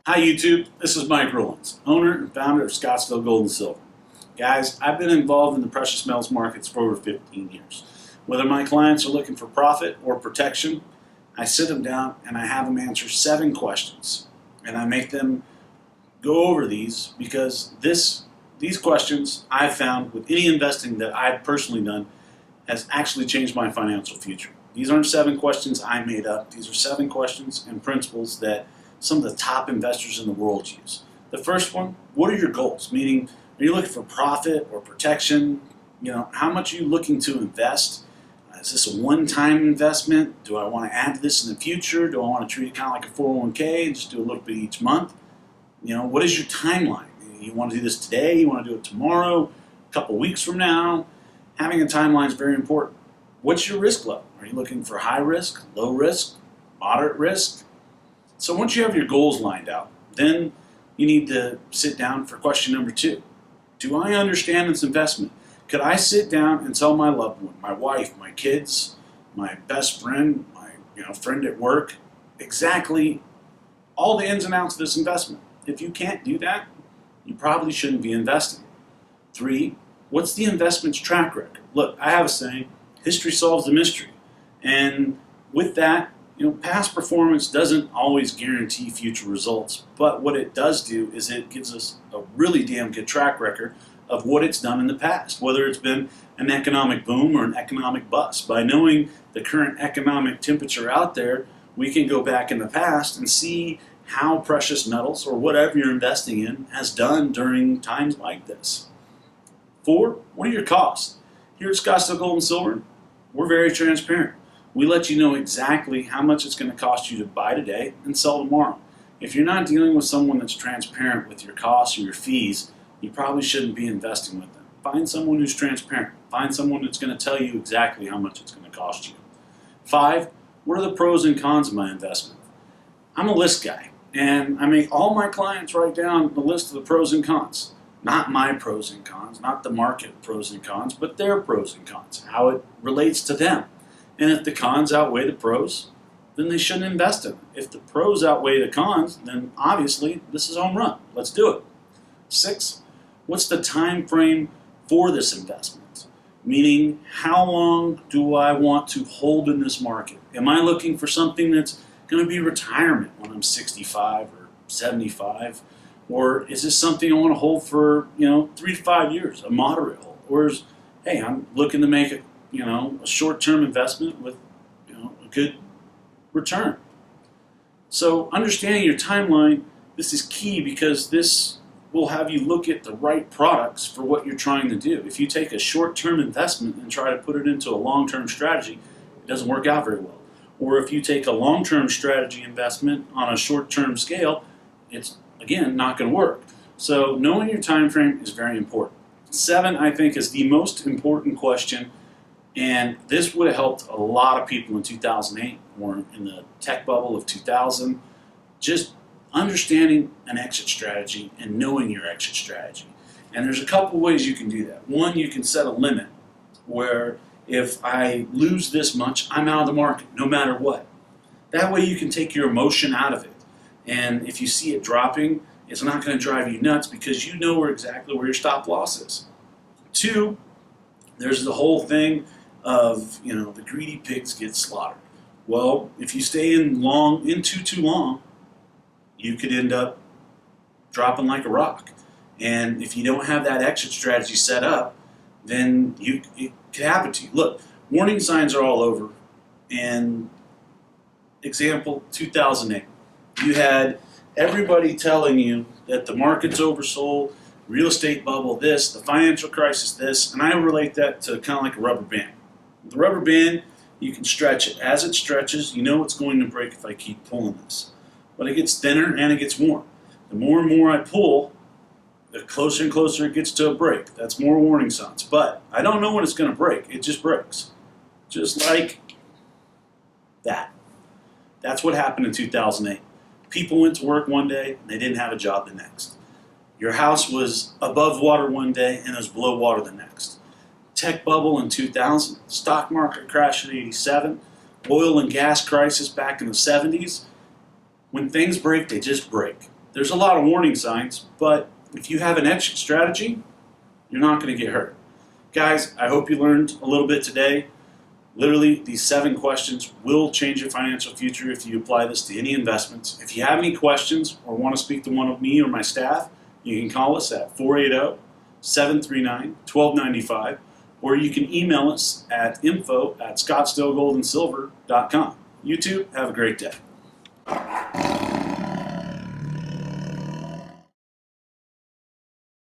Hi YouTube, this is Mike Rollins, owner and founder of Scottsdale Gold and Silver. Guys, I've been involved in the precious metals markets for over 15 years. Whether my clients are looking for profit or protection, I sit them down and I have them answer 7 questions. And I make them go over these because these questions I've found with any investing that I've personally done has actually changed my financial future. These aren't 7 questions I made up. These are 7 questions and principles that some of the top investors in the world use. The first one, what are your goals? Meaning, are you looking for profit or protection? How much are you looking to invest? Is this a one-time investment? Do I want to add to this in the future? Do I want to treat it kind of like a 401k and just do a little bit each month? What is your timeline? You want to do this today? You want to do it tomorrow? A couple weeks from now? Having a timeline is very important. What's your risk level? Are you looking for high risk, low risk, moderate risk? So once you have your goals lined out, then you need to sit down for question number 2. Do I understand this investment? Could I sit down and tell my loved one, my wife, my kids, my best friend, my friend at work, exactly all the ins and outs of this investment? If you can't do that, you probably shouldn't be investing. 3, what's the investment's track record? Look, I have a saying, history solves the mystery. And with that, past performance doesn't always guarantee future results, but what it does do is it gives us a really damn good track record of what it's done in the past, whether it's been an economic boom or an economic bust. By knowing the current economic temperature out there, we can go back in the past and see how precious metals or whatever you're investing in has done during times like this. 4, what are your costs? Here at Scottsdale Gold and Silver, we're very transparent. We let you know exactly how much it's going to cost you to buy today and sell tomorrow. If you're not dealing with someone that's transparent with your costs or your fees, you probably shouldn't be investing with them. Find someone who's transparent. Find someone that's going to tell you exactly how much it's going to cost you. 5, what are the pros and cons of my investment? I'm a list guy, and I make all my clients write down the list of the pros and cons. Not my pros and cons, not the market pros and cons, but their pros and cons, how it relates to them. And if the cons outweigh the pros, then they shouldn't invest in it. If the pros outweigh the cons, then obviously this is a home run. Let's do it. 6, what's the time frame for this investment? Meaning, how long do I want to hold in this market? Am I looking for something that's going to be retirement when I'm 65 or 75? Or is this something I want to hold for 3 to 5 years, a moderate hold? Or is, hey, I'm looking to make a short-term investment with a good return. So understanding your timeline, this is key because this will have you look at the right products for what you're trying to do. If you take a short-term investment and try to put it into a long-term strategy, it doesn't work out very well. Or if you take a long-term strategy investment on a short-term scale, it's, again, not going to work. So knowing your time frame is very important. 7, I think, is the most important question. And this would have helped a lot of people in 2008 or in the tech bubble of 2000, just understanding an exit strategy and knowing your exit strategy. And there's a couple ways you can do that. One, you can set a limit where if I lose this much, I'm out of the market no matter what. That way you can take your emotion out of it. And if you see it dropping, it's not going to drive you nuts because you know exactly where your stop loss is. 2, there's the whole thing of, the greedy pigs get slaughtered. Well, if you stay in too long, you could end up dropping like a rock. And if you don't have that exit strategy set up, then it could happen to you. Look, warning signs are all over. And example, 2008. You had everybody telling you that the market's oversold, real estate bubble this, the financial crisis this, and I relate that to kind of like a rubber band. The rubber band, you can stretch it. As it stretches, you know it's going to break if I keep pulling this. But it gets thinner and it gets warm. The more and more I pull, the closer and closer it gets to a break. That's more warning signs. But I don't know when it's going to break. It just breaks. Just like that. That's what happened in 2008. People went to work one day and they didn't have a job the next. Your house was above water one day and it was below water the next. Tech bubble in 2000, stock market crash in 87, oil and gas crisis back in the 70s. When things break, they just break. There's a lot of warning signs, but if you have an exit strategy, you're not going to get hurt. Guys, I hope you learned a little bit today. Literally, these 7 questions will change your financial future if you apply this to any investments. If you have any questions or want to speak to one of me or my staff, you can call us at 480-739-1295, or you can email us at info@scottsdalegoldandsilver.com. You too, have a great day.